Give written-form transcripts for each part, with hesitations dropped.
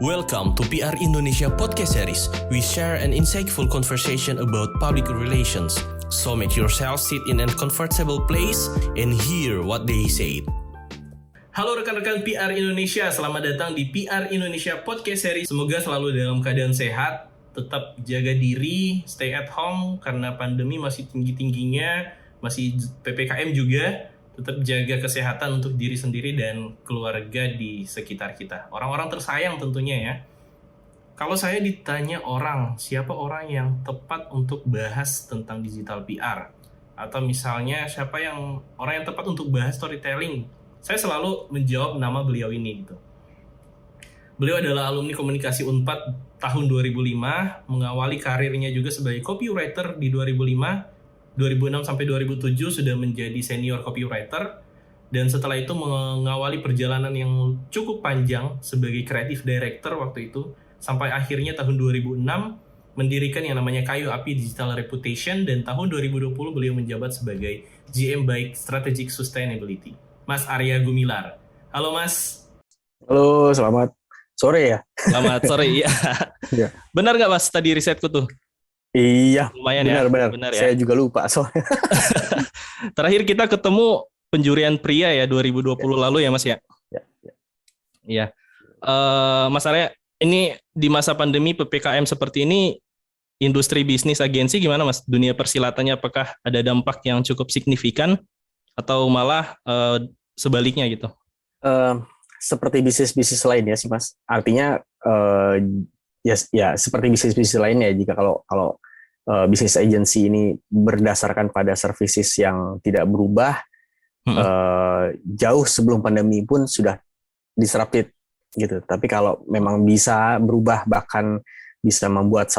Welcome to PR Indonesia Podcast Series. We share an insightful conversation about public relations. So make yourself sit in a comfortable place and hear what they say. Halo rekan-rekan PR Indonesia, selamat datang di PR Indonesia Podcast Series. Semoga selalu dalam keadaan sehat, tetap jaga diri, stay at home karena pandemi masih tinggi-tingginya, masih PPKM juga. Tetap jaga kesehatan untuk diri sendiri dan keluarga di sekitar kita. Orang-orang tersayang tentunya ya. Kalau saya ditanya siapa orang yang tepat untuk bahas tentang digital PR? Atau misalnya orang yang tepat untuk bahas storytelling? Saya selalu menjawab nama beliau ini gitu. Beliau adalah alumni komunikasi Unpad tahun 2005, mengawali karirnya juga sebagai copywriter di 2005. 2006 sampai 2007 sudah menjadi senior copywriter, dan setelah itu mengawali perjalanan yang cukup panjang sebagai creative director waktu itu, sampai akhirnya tahun 2006 mendirikan yang namanya Kayu Api Digital Reputation, dan tahun 2020 beliau menjabat sebagai GM Baik Strategic Sustainability. Mas Arya Gumilar. Halo Mas. Halo, selamat sore ya. Selamat sore, iya. Ya. Benar nggak Mas tadi risetku tuh? Iya, lumayan benar ya. Saya juga lupa soalnya. Terakhir kita ketemu penjurian pria ya 2020 lalu ya Mas ya. Iya. Mas Arya, ini di masa pandemi PPKM seperti ini, industri bisnis agensi gimana Mas? Dunia persilatannya apakah ada dampak yang cukup signifikan atau malah sebaliknya gitu? Seperti bisnis-bisnis lainnya sih Mas. Artinya ya seperti bisnis-bisnis lainnya, jika kalau bisnis agency ini berdasarkan pada services yang tidak berubah, jauh sebelum pandemi pun sudah disrupted gitu. Tapi kalau memang bisa berubah, bahkan bisa membuat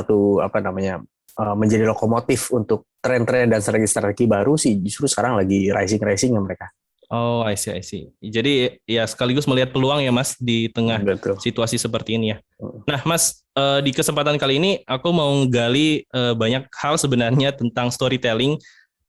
menjadi lokomotif untuk tren-tren dan strategi-strategi baru sih, justru sekarang lagi rising mereka. Oh, I see. Jadi ya sekaligus melihat peluang ya Mas di tengah situasi seperti ini ya. Nah Mas, di kesempatan kali ini aku mau gali banyak hal sebenarnya tentang storytelling,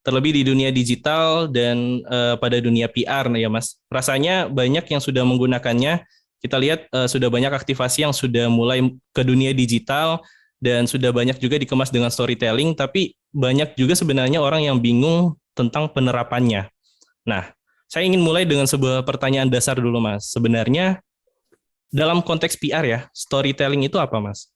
terlebih di dunia digital dan pada dunia PR ya Mas. Rasanya banyak yang sudah menggunakannya. Kita lihat sudah banyak aktivasi yang sudah mulai ke dunia digital dan sudah banyak juga dikemas dengan storytelling, tapi banyak juga sebenarnya orang yang bingung tentang penerapannya. Nah, saya ingin mulai dengan sebuah pertanyaan dasar dulu Mas. Sebenarnya dalam konteks PR ya, storytelling itu apa Mas?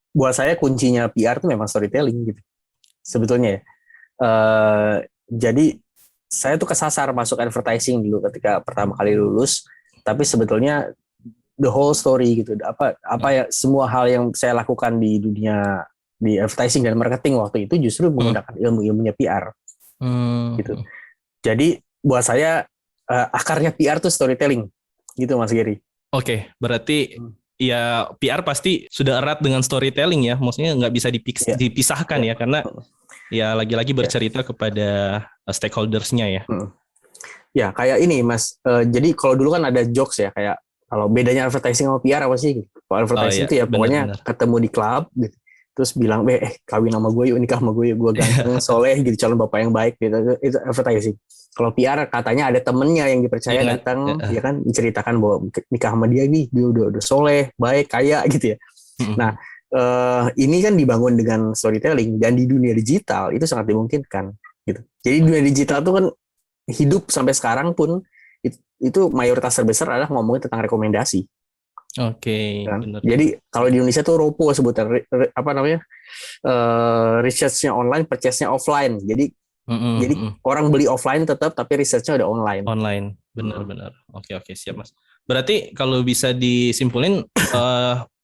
Buat saya kuncinya PR itu memang storytelling gitu. Sebetulnya ya. Jadi saya tuh kesasar masuk advertising dulu ketika pertama kali lulus, tapi sebetulnya the whole story gitu. Apa semua hal yang saya lakukan di dunia di advertising dan marketing waktu itu justru menggunakan ilmu-ilmunya PR gitu. Jadi buat saya akarnya PR tuh storytelling gitu Mas Gary. Oke, berarti ya PR pasti sudah erat dengan storytelling ya, maksudnya nggak bisa dipisahkan ya, karena ya lagi-lagi bercerita kepada stakeholders-nya ya. Ya kayak ini Mas, jadi kalau dulu kan ada jokes ya, kayak kalau bedanya advertising sama PR apa sih? Kalau advertising itu ya pokoknya ketemu di klub gitu, terus bilang kawin sama gue yuk, nikah sama gue yuk, gue ganteng, soleh gitu, calon bapak yang baik gitu. Itu advertising. Kalau PR katanya ada temennya yang dipercaya datang, ya kan, diceritakan bahwa nikah sama dia nih, dia udah soleh, baik, kaya gitu ya. Nah ini kan dibangun dengan storytelling, dan di dunia digital itu sangat dimungkinkan gitu. Jadi dunia digital itu kan hidup sampai sekarang pun itu mayoritas terbesar adalah ngomongin tentang rekomendasi. Oke. Kan? Jadi kalau di Indonesia tuh ROPO sebutan research-nya online, purchase-nya offline. Jadi orang beli offline tetap, tapi research-nya udah online. Online, benar. Oke, siap Mas. Berarti kalau bisa disimpulin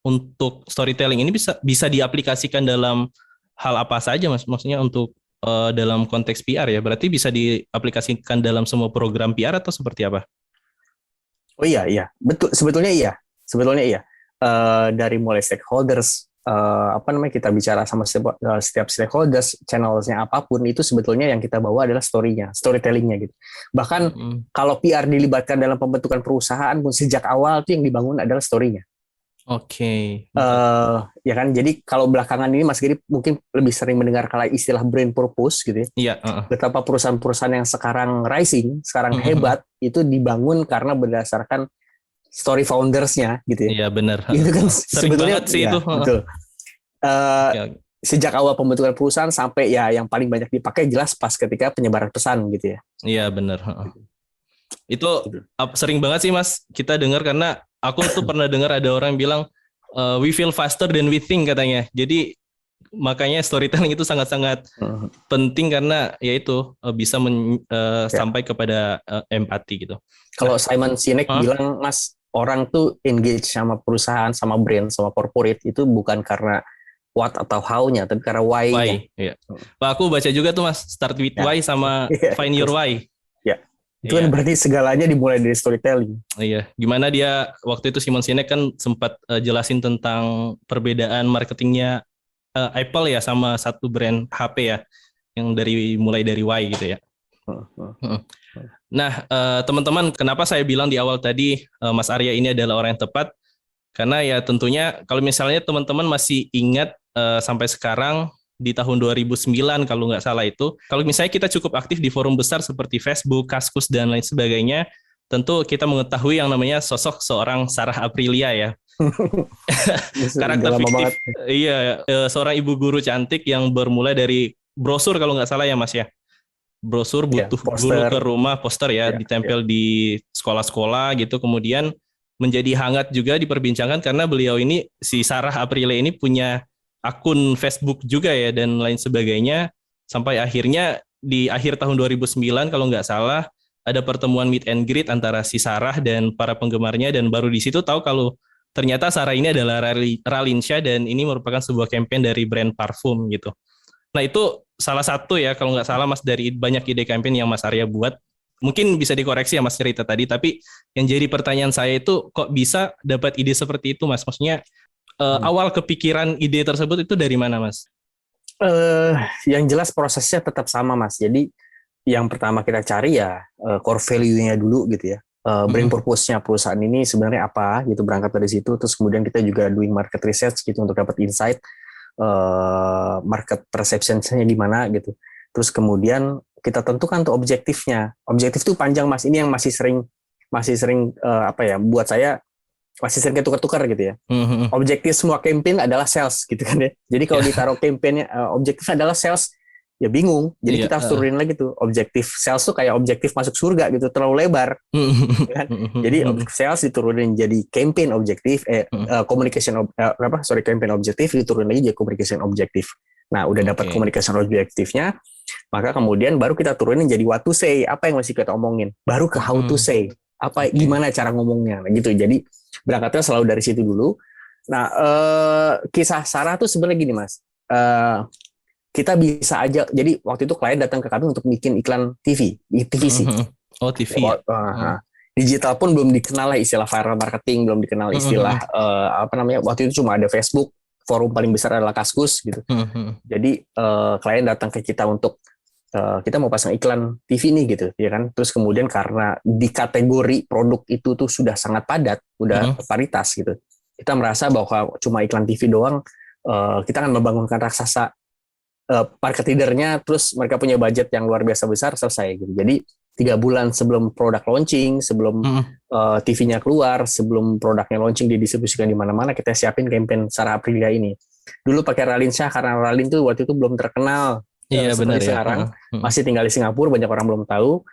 untuk storytelling ini bisa diaplikasikan dalam hal apa saja Mas? Maksudnya untuk dalam konteks PR ya, berarti bisa diaplikasikan dalam semua program PR atau seperti apa? Oh iya, betul. Sebetulnya iya. Dari mulai stakeholders, kita bicara sama setiap stakeholders, channelsnya apapun, itu sebetulnya yang kita bawa adalah storytellingnya gitu. Bahkan kalau PR dilibatkan dalam pembentukan perusahaan pun sejak awal tuh yang dibangun adalah story-nya. Oke. Ya kan, jadi kalau belakangan ini Mas Giri mungkin lebih sering mendengar kala istilah brand purpose gitu ya. Iya. Betapa perusahaan-perusahaan yang sekarang rising, sekarang hebat, itu dibangun karena berdasarkan story foundersnya gitu ya. Iya benar. Gitu kan Sering sebetulnya banget sih ya, itu. betul. Ya. Sejak awal pembentukan perusahaan sampai ya yang paling banyak dipakai jelas pas ketika penyebaran pesan gitu ya. Iya benar. Itu sering banget sih Mas kita dengar, karena aku tuh pernah dengar ada orang bilang we feel faster than we think katanya. Jadi makanya storytelling itu sangat-sangat penting, karena yaitu bisa sampai kepada empati gitu. Kalau Simon Sinek bilang, Mas, orang tuh engage sama perusahaan, sama brand, sama corporate itu bukan karena what atau how-nya, tapi karena why-nya. Iya. Pak, aku baca juga tuh Mas, start with why sama find your why. Ya. Itu kan berarti segalanya dimulai dari storytelling. Iya, gimana dia waktu itu Simon Sinek kan sempat jelasin tentang perbedaan marketingnya Apple ya sama satu brand HP ya, yang mulai dari Y gitu ya. Nah, teman-teman, kenapa saya bilang di awal tadi Mas Arya ini adalah orang yang tepat? Karena ya tentunya kalau misalnya teman-teman masih ingat sampai sekarang di tahun 2009 kalau nggak salah itu, kalau misalnya kita cukup aktif di forum besar seperti Facebook, Kaskus, dan lain sebagainya, tentu kita mengetahui yang namanya sosok seorang Sarah Aprilia ya. Karakter fiktif, iya, seorang ibu guru cantik yang bermulai dari brosur kalau nggak salah ya Mas ya. Brosur butuh guru ke rumah, poster ya, ditempel di sekolah-sekolah gitu, kemudian menjadi hangat juga diperbincangkan karena beliau ini, si Sarah Aprilia ini punya akun Facebook juga ya dan lain sebagainya, sampai akhirnya di akhir tahun 2009 kalau nggak salah ada pertemuan meet and greet antara si Sarah dan para penggemarnya, dan baru di situ tahu kalau ternyata Sarah ini adalah Ralinsyah dan ini merupakan sebuah campaign dari brand parfum gitu. Nah itu salah satu ya kalau nggak salah Mas dari banyak ide campaign yang Mas Arya buat. Mungkin bisa dikoreksi ya Mas cerita tadi, tapi yang jadi pertanyaan saya itu kok bisa dapat ide seperti itu Mas? Maksudnya awal kepikiran ide tersebut itu dari mana Mas? Yang jelas prosesnya tetap sama Mas. Jadi yang pertama kita cari ya core value-nya dulu gitu ya. Brand purpose-nya perusahaan ini sebenarnya apa gitu, berangkat dari situ. Terus kemudian kita juga doing market research gitu untuk dapat insight market perception-nya di mana gitu. Terus kemudian kita tentukan tuh objektifnya. Objektif tuh panjang Mas. Ini yang masih sering buat saya masih sering ketukar-tukar gitu ya. Objektif semua campaign adalah sales gitu kan ya. Jadi kalau ditaruh campaignnya objektif adalah sales, ya bingung. Jadi kita harus turunin lagi tuh. Objektif sales tuh kayak objektif masuk surga gitu, terlalu lebar. Kan? Jadi sales diturunin jadi campaign objektif, campaign objektif diturunin lagi jadi communication objektif. Nah, udah dapat communication objektifnya, maka kemudian baru kita turunin jadi what to say, apa yang masih kita omongin. Baru ke how to say, gimana cara ngomongnya gitu. Jadi berangkatnya selalu dari situ dulu. Nah, kisah Sarah tuh sebenarnya gini Mas. Kita bisa aja, jadi waktu itu klien datang ke kami untuk bikin iklan TVC. Oh, TV. Digital pun belum dikenal lah istilah viral marketing, belum dikenal istilah waktu itu cuma ada Facebook, forum paling besar adalah Kaskus gitu. Jadi klien datang ke kita untuk kita mau pasang iklan TV nih gitu, ya kan. Terus kemudian karena di kategori produk itu tuh sudah sangat padat, udah paritas gitu. Kita merasa bahwa cuma iklan TV doang, kita akan membangunkan raksasa market leader-nya, terus mereka punya budget yang luar biasa besar, selesai gitu. Jadi 3 bulan sebelum produk launching, sebelum TV-nya keluar, sebelum produknya launching didistribusikan di mana-mana, kita siapin campaign Sarah Aprilia ini. Dulu pakai Ralinsyah karena Ralin tuh waktu itu belum terkenal. Iya benar ya. Sekarang masih tinggal di Singapura, banyak orang belum tahu.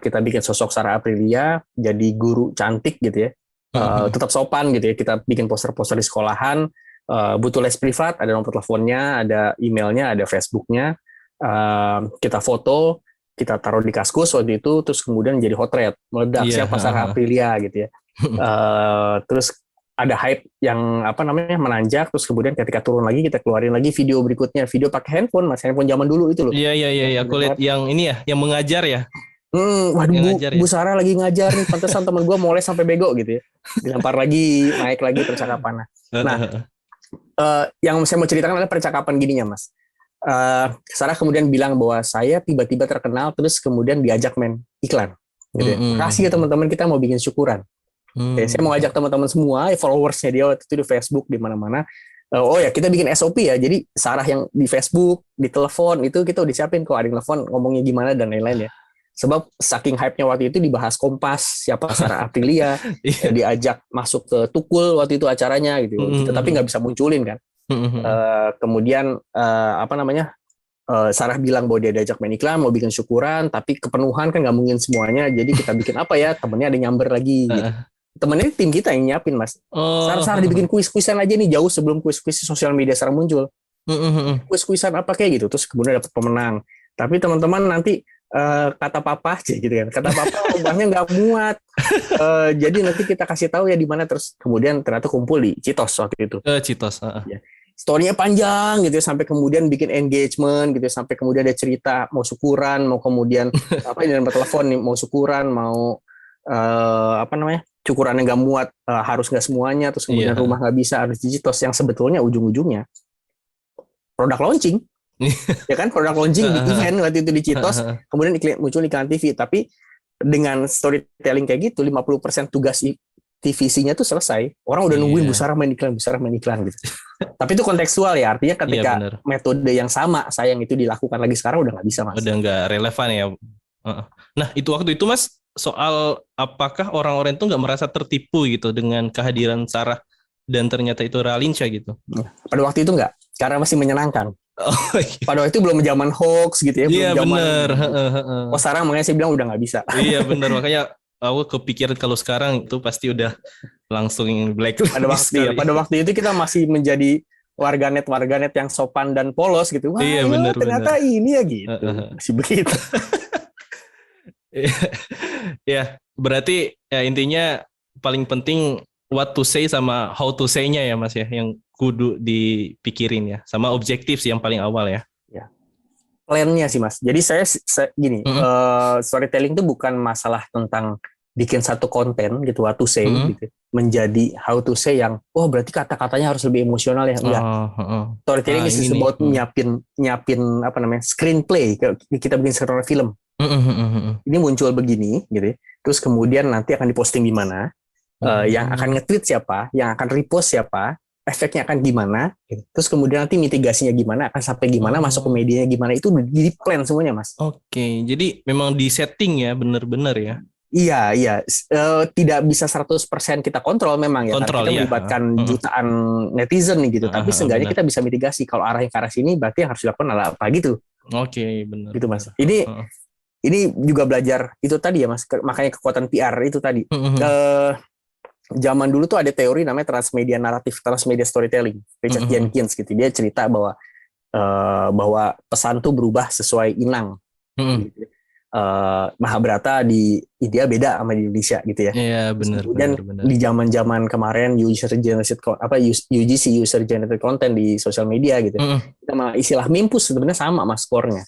Kita bikin sosok Sarah Aprilia jadi guru cantik gitu ya. Tetap sopan gitu ya. Kita bikin poster-poster di sekolahan. Butuh les privat, ada nomor teleponnya, ada emailnya, ada Facebooknya. Kita foto, kita taruh di Kaskus waktu itu, terus kemudian jadi hot rate, meledak siapa Sarah Aprilia gitu ya. Terus ada hype yang menanjak, terus kemudian ketika turun lagi kita keluarin lagi video berikutnya, video pakai handphone Mas, handphone zaman dulu itu loh. Iya, aku lihat yang ini ya, yang mengajar ya. Waduh, Bu Sarah lagi ngajar nih, pantesan teman gue mau les sampai bego gitu ya. Dilempar lagi, naik lagi percakapannya. Nah, yang saya mau ceritakan adalah percakapan gininya Mas. Sarah kemudian bilang bahwa saya tiba-tiba terkenal, terus kemudian diajak main iklan gitu ya. Kasih ya teman-teman, kita mau bikin syukuran. Saya mau ngajak teman-teman semua, followersnya dia waktu itu di Facebook di mana-mana. Oh ya, kita bikin SOP ya. Jadi Sarah yang di Facebook, di telepon itu kita udah siapin kok, ada yang telepon ngomongnya gimana dan lain-lain ya. Sebab saking hype-nya waktu itu dibahas Kompas, siapa Sarah Aprilia, diajak masuk ke Tukul waktu itu acaranya gitu. Kita tapi nggak bisa munculin kan. Kemudian Sarah bilang bahwa dia diajak main iklan, mau bikin syukuran, tapi kepenuhan kan nggak mungkin semuanya. Jadi kita bikin apa ya? Temennya ada nyamber lagi. Gitu. Temennya tim kita yang nyiapin mas. Sarah dibikin kuis-kuisan aja nih jauh sebelum kuis-kuis sosial media Sarah muncul. Kuis-kuisan apa kayak gitu. Terus kemudian dapat pemenang. Tapi teman-teman nanti kata papa aja gitu kan. Kata papa obatnya nggak muat. Jadi nanti kita kasih tahu ya di mana. Terus kemudian ternyata kumpul di Citos waktu itu. Citos. Ya. Story-nya panjang gitu sampai kemudian bikin engagement gitu sampai kemudian ada cerita mau syukuran mau kemudian ini dalam telepon nih mau syukuran mau syukuran yang nggak muat harus nggak semuanya terus kemudian rumah nggak bisa harus digitos yang sebetulnya ujung-ujungnya produk launching ya kan produk launching di event waktu itu di Citos kemudian muncul iklan TV tapi dengan storytelling kayak gitu 50% tugas TVC-nya tuh selesai orang udah nungguin Bu Sarah main iklan gitu tapi itu kontekstual ya artinya ketika metode yang sama sayang itu dilakukan lagi sekarang udah nggak bisa mas udah nggak relevan ya. Nah itu waktu itu mas soal apakah orang-orang itu nggak merasa tertipu gitu dengan kehadiran Sarah dan ternyata itu Ralinsyah gitu? Pada waktu itu nggak, karena masih menyenangkan. Pada waktu itu belum zaman hoax gitu ya. Iya benar. Oh Sarah makanya saya bilang udah nggak bisa. Iya benar makanya aku kepikiran kalau sekarang itu pasti udah langsung blacklist. Pada waktu itu kita masih menjadi warganet yang sopan dan polos gitu. Wah iya, bener, ternyata ini ya gitu. Masih begitu. Ya, berarti ya intinya paling penting what to say sama how to say-nya ya Mas ya, yang kudu dipikirin ya, sama objektif sih yang paling awal ya. Ya. Plan-nya sih Mas. Jadi saya gini, storytelling itu bukan masalah tentang bikin satu konten gitu, what to say gitu, menjadi how to say yang, berarti kata-katanya harus lebih emosional ya, enggak. Storytelling is about nyiapin screenplay, kita bikin skenario film. Ini muncul begini gitu ya. Terus kemudian nanti akan diposting di mana, yang akan nge-tweet siapa, yang akan repost siapa, efeknya akan gimana gitu. Terus kemudian nanti mitigasinya gimana, akan sampai gimana, masuk ke medianya gimana, itu di plan semuanya mas. Oke, jadi memang di setting ya, benar-benar ya. Iya, tidak bisa 100% kita kontrol memang ya, kontrol, kita melibatkan jutaan netizen nih gitu, tapi seenggaknya kita bisa mitigasi, kalau arahnya ke arah sini berarti yang harus dilakukan adalah apa gitu. Oke, benar. Gitu mas. Ini juga belajar itu tadi ya mas, makanya kekuatan PR itu tadi. Zaman dulu tuh ada teori namanya transmedia naratif, transmedia storytelling, Richard Jenkins gitu. Dia cerita bahwa pesan tuh berubah sesuai inang. Gitu. Mahabharata di India beda sama di Indonesia gitu ya. Iya benar. Dan di zaman kemarin user generated content di sosial media gitu. Sama istilah meme pun sebenarnya sama mas skornya.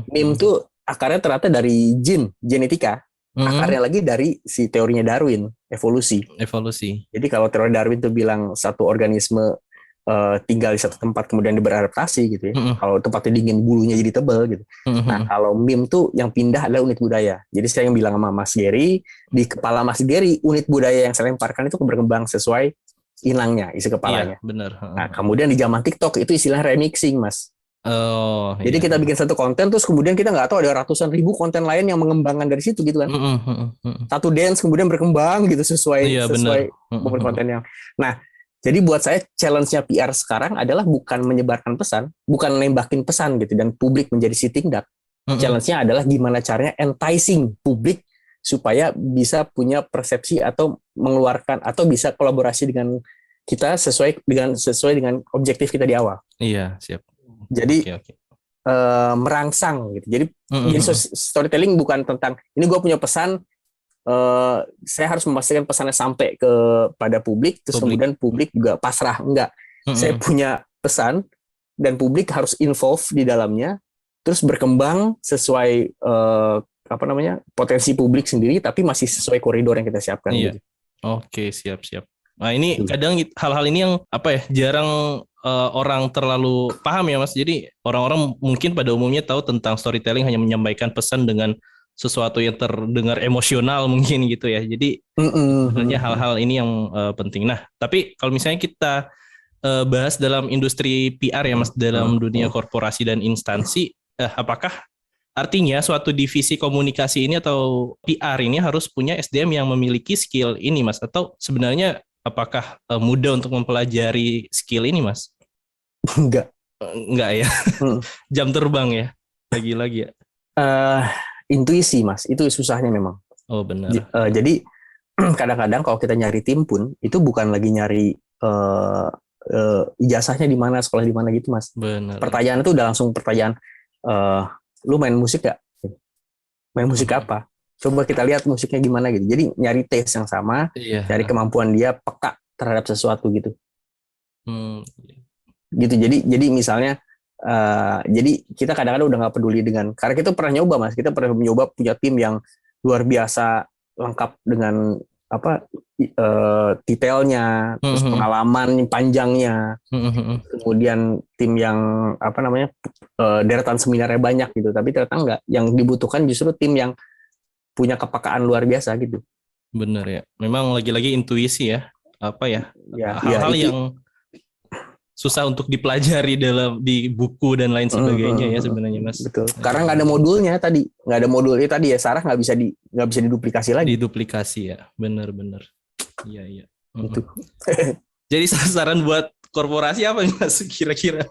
Meme tuh akarnya ternyata dari genetika, akarnya lagi dari si teorinya Darwin, evolusi. Jadi kalau teori Darwin tuh bilang satu organisme tinggal di satu tempat kemudian dia beradaptasi gitu ya. Kalau tempatnya dingin bulunya jadi tebal gitu. Nah kalau meme tuh yang pindah adalah unit budaya. Jadi saya yang bilang sama Mas Gary, di kepala Mas Gary unit budaya yang saya lemparkan itu berkembang sesuai inangnya, isi kepalanya. Iya, benar. Nah kemudian di zaman TikTok itu istilah remixing mas. Jadi kita bikin satu konten terus kemudian kita nggak tahu ada ratusan ribu konten lain yang mengembangkan dari situ gitu kan. Satu dance kemudian berkembang gitu sesuai konten yang. Nah jadi buat saya challenge-nya PR sekarang adalah bukan menyebarkan pesan, bukan nembakin pesan gitu dan publik menjadi sitting duck. Challenge-nya adalah gimana caranya enticing publik supaya bisa punya persepsi atau mengeluarkan atau bisa kolaborasi dengan kita sesuai dengan objektif kita di awal. Iya, siap. Jadi merangsang gitu. Jadi storytelling bukan tentang ini gue punya pesan, saya harus memastikan pesannya sampai kepada publik, terus kemudian publik juga pasrah, enggak. Saya punya pesan dan publik harus involve di dalamnya, terus berkembang sesuai potensi publik sendiri, tapi masih sesuai koridor yang kita siapkan. Iya. Gitu. Oke, siap. Nah ini kadang hal-hal ini yang jarang orang terlalu paham ya mas. Jadi orang-orang mungkin pada umumnya tahu tentang storytelling hanya menyampaikan pesan dengan sesuatu yang terdengar emosional mungkin gitu ya. Jadi sebenarnya hal-hal ini yang penting. Nah, tapi kalau misalnya kita bahas dalam industri PR ya Mas, dalam dunia korporasi dan instansi, apakah artinya suatu divisi komunikasi ini atau PR ini harus punya SDM yang memiliki skill ini Mas, atau sebenarnya apakah mudah untuk mempelajari skill ini Mas? Enggak ya. Jam terbang ya, lagi-lagi ya. Intuisi Mas, itu susahnya memang. Oh benar. Jadi kadang-kadang kalau kita nyari tim pun itu bukan lagi nyari ijazahnya di mana, sekolah di mana gitu Mas. Benar. Pertanyaan itu udah langsung pertanyaan, lu main musik gak? Main musik apa? Coba kita lihat musiknya gimana gitu. Jadi nyari taste yang sama, cari kemampuan dia peka terhadap sesuatu gitu. Gitu. Jadi misalnya jadi kita kadang-kadang udah nggak peduli dengan, karena kita pernah nyoba Mas, kita pernah nyoba punya tim yang luar biasa lengkap dengan detailnya, terus pengalaman panjangnya, kemudian tim yang deretan seminarnya banyak gitu, tapi ternyata enggak. Yang dibutuhkan justru tim yang punya kepekaan luar biasa gitu. Bener ya, memang lagi-lagi intuisi ya, hal-hal yang susah untuk dipelajari di buku dan lain sebagainya ya sebenarnya Mas. Betul. Karena nggak ada modulnya tadi, nggak ada modulnya tadi ya, Sarah nggak bisa diduplikasi lagi. Diduplikasi ya, benar-benar. Iya. Gitu. Jadi saran buat korporasi apa Mas kira-kira?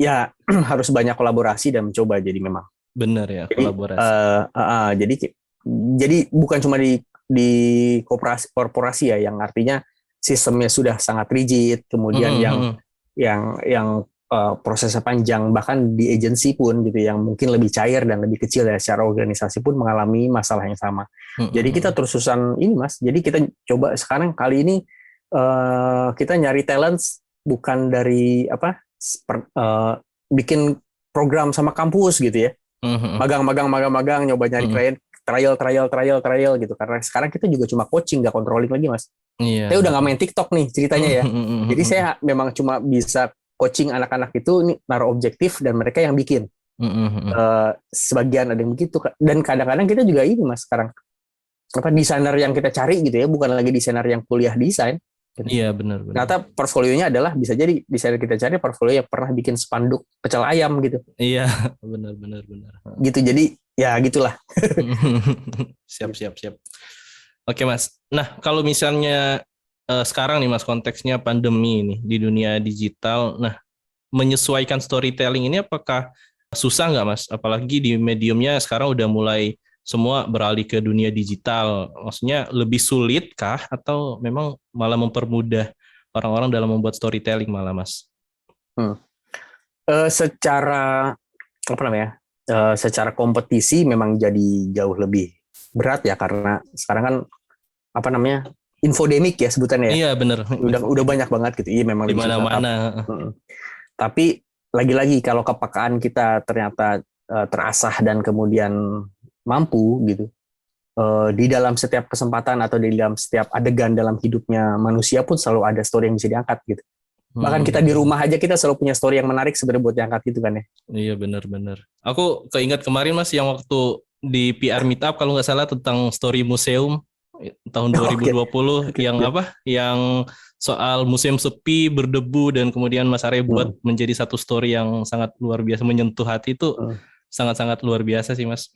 Ya harus banyak kolaborasi dan mencoba, jadi memang. Benar ya, kolaborasi. Jadi bukan cuma di korporasi ya, yang artinya sistemnya sudah sangat rigid, kemudian yang prosesnya panjang, bahkan di agensi pun gitu, yang mungkin lebih cair dan lebih kecil ya, secara organisasi pun mengalami masalah yang sama. Jadi kita terus-terusan ini Mas, jadi kita coba sekarang kali ini kita nyari talents bukan dari bikin program sama kampus gitu ya, magang, nyoba nyari klien, trial gitu, karena sekarang kita juga cuma coaching, nggak controlling lagi Mas. Saya udah nggak main TikTok nih ceritanya ya. Jadi saya memang cuma bisa coaching anak-anak itu nih, naruh objektif dan mereka yang bikin. Sebagian ada yang begitu, dan kadang-kadang kita juga ini Mas sekarang desainer yang kita cari gitu ya, bukan lagi desainer yang kuliah desain. Iya benar. Ternyata portfolionya adalah bisa jadi desainer kita cari portfolio yang pernah bikin spanduk pecel ayam gitu. Iya benar. Gitu, jadi ya gitulah. Siap. Oke Mas. Nah kalau misalnya sekarang nih Mas, konteksnya pandemi ini di dunia digital. Nah menyesuaikan storytelling ini apakah susah nggak Mas? Apalagi di mediumnya sekarang udah mulai semua beralih ke dunia digital. Maksudnya lebih sulit kah atau memang malah mempermudah orang-orang dalam membuat storytelling malah Mas? Secara kompetisi memang jadi jauh lebih berat ya, karena sekarang kan infodemik ya sebutannya ya. Iya benar. Udah banyak banget gitu. Iya memang di mana-mana. Tapi lagi-lagi kalau kepekaan kita ternyata terasah dan kemudian mampu gitu, di dalam setiap kesempatan atau di dalam setiap adegan dalam hidupnya manusia pun selalu ada story yang bisa diangkat gitu. Bahkan kita di rumah aja kita selalu punya story yang menarik sebenarnya buat diangkat gitu kan ya. Iya benar. Aku keingat kemarin Mas yang waktu di PR Meetup kalau nggak salah tentang story museum tahun 2020 yang soal museum sepi berdebu, dan kemudian Mas Arya buat menjadi satu story yang sangat luar biasa, menyentuh hati itu sangat-sangat luar biasa sih Mas.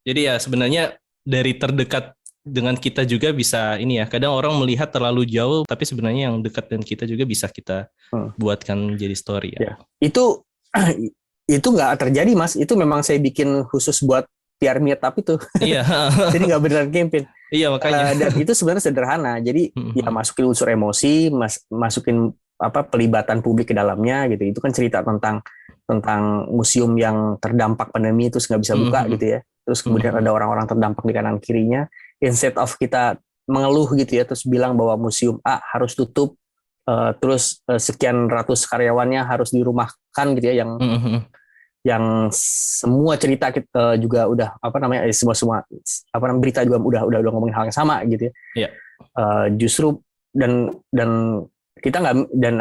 Jadi ya sebenarnya dari terdekat dengan kita juga bisa ini ya, kadang orang melihat terlalu jauh tapi sebenarnya yang dekat dengan kita juga bisa kita buatkan jadi story ya. Itu nggak terjadi Mas, itu memang saya bikin khusus buat PR Meetup itu. Iya. Jadi nggak beneran campaign. Iya makanya. Dan itu sebenarnya sederhana. Jadi ya masukin unsur emosi, masukin pelibatan publik ke dalamnya gitu. Itu kan cerita tentang museum yang terdampak pandemi terus nggak bisa buka gitu ya. Terus kemudian ada orang-orang terdampak di kanan kirinya. Instead of kita mengeluh gitu ya, terus bilang bahwa museum A harus tutup, terus sekian ratus karyawannya harus dirumahkan gitu ya, yang semua cerita kita juga udah semua berita juga udah ngomongin hal yang sama gitu ya. Iya. Justru dan kita nggak, dan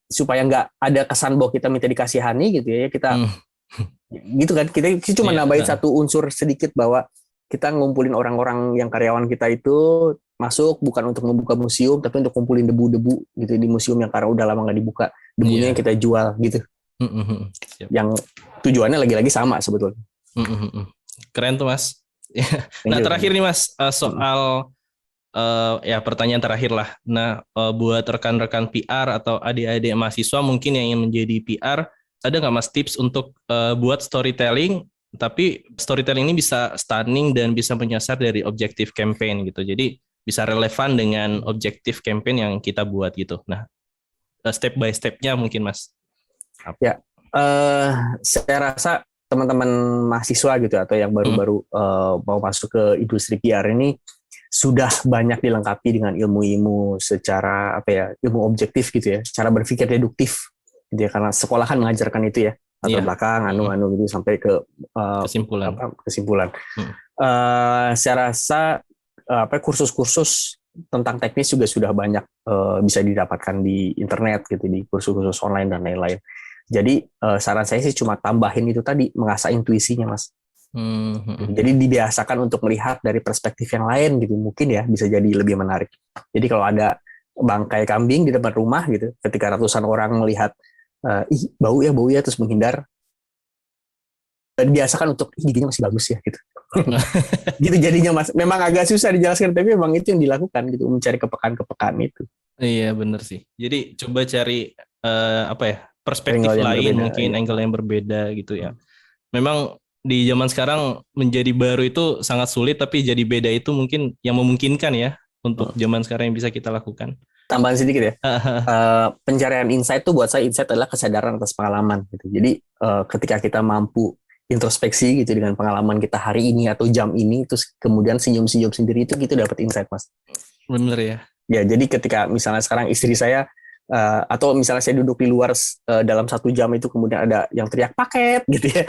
supaya nggak ada kesan bahwa kita minta dikasihani gitu ya, kita Gitu kan, kita cuma nambahin satu unsur sedikit bahwa kita ngumpulin orang-orang yang karyawan kita itu masuk bukan untuk membuka museum, tapi untuk kumpulin debu-debu gitu di museum yang karena udah lama nggak dibuka, debunya yang kita jual gitu. Yang tujuannya lagi-lagi sama sebetulnya. Keren tuh Mas. Nah terakhir nih Mas, soal ya pertanyaan terakhir lah. Nah buat rekan-rekan PR atau adik-adik mahasiswa mungkin yang ingin menjadi PR, ada nggak Mas tips untuk buat storytelling, tapi storytelling ini bisa stunning dan bisa menyasar dari objektif campaign gitu. Jadi bisa relevan dengan objektif campaign yang kita buat gitu. Nah, step by step-nya mungkin Mas. Ya, saya rasa teman-teman mahasiswa gitu atau yang baru-baru mau masuk ke industri PR ini sudah banyak dilengkapi dengan ilmu-ilmu secara ilmu objektif gitu ya, cara berpikir deduktif gitu ya, karena sekolah kan mengajarkan itu ya, latar belakang anu gitu sampai ke kesimpulan. Saya rasa kursus-kursus tentang teknis juga sudah banyak bisa didapatkan di internet gitu, di kursus-kursus online dan lain-lain. Jadi saran saya sih cuma tambahin itu tadi, mengasah intuisinya Mas. Jadi dibiasakan untuk melihat dari perspektif yang lain gitu, mungkin ya bisa jadi lebih menarik. Jadi kalau ada bangkai kambing di depan rumah gitu, ketika ratusan orang melihat bau ya terus menghindar, dibiasakan untuk giginya masih bagus ya gitu. Gitu jadinya Mas. Memang agak susah dijelaskan, tapi memang itu yang dilakukan gitu, mencari kepekaan itu. Iya benar sih. Jadi coba cari perspektif lain, mungkin angle yang berbeda gitu ya. Memang di zaman sekarang menjadi baru itu sangat sulit, tapi jadi beda itu mungkin yang memungkinkan ya untuk zaman sekarang yang bisa kita lakukan. Tambahan sedikit ya, pencarian insight itu buat saya, insight adalah kesadaran atas pengalaman gitu. Jadi ketika kita mampu introspeksi gitu dengan pengalaman kita hari ini atau jam ini, terus kemudian senyum-senyum sendiri, itu kita dapat insight Mas. Bener ya. Ya jadi ketika misalnya sekarang istri saya atau misalnya saya duduk di luar dalam 1 jam itu kemudian ada yang teriak paket gitu ya,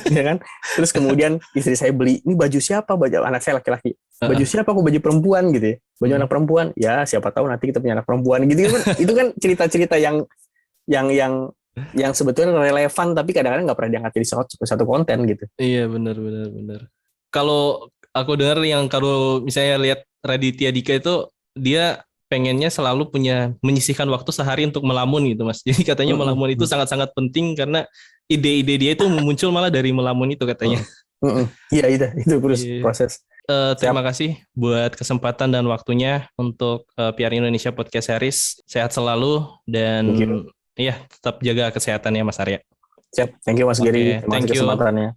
ya kan? Terus kemudian istri saya beli, ini baju siapa? Baju anak saya laki-laki. Baju siapa? Kok baju perempuan gitu ya? Baju anak perempuan. Ya siapa tahu nanti kita punya anak perempuan gitu kan? Itu kan cerita-cerita yang sebetulnya relevan, tapi kadang-kadang nggak pernah diangkat jadi satu konten gitu. Iya benar. Kalau aku dengar yang kalau misalnya lihat Raditya Dika itu, dia pengennya selalu menyisihkan waktu sehari untuk melamun gitu Mas. Jadi katanya melamun itu sangat-sangat penting karena ide-ide dia itu muncul malah dari melamun itu katanya. Iya itu proses. Terima kasih buat kesempatan dan waktunya untuk PR Indonesia Podcast Series. Sehat selalu dan tetap jaga kesehatan ya Mas Arya. Siap, thank you Mas Gary, terima kasih kesempatannya.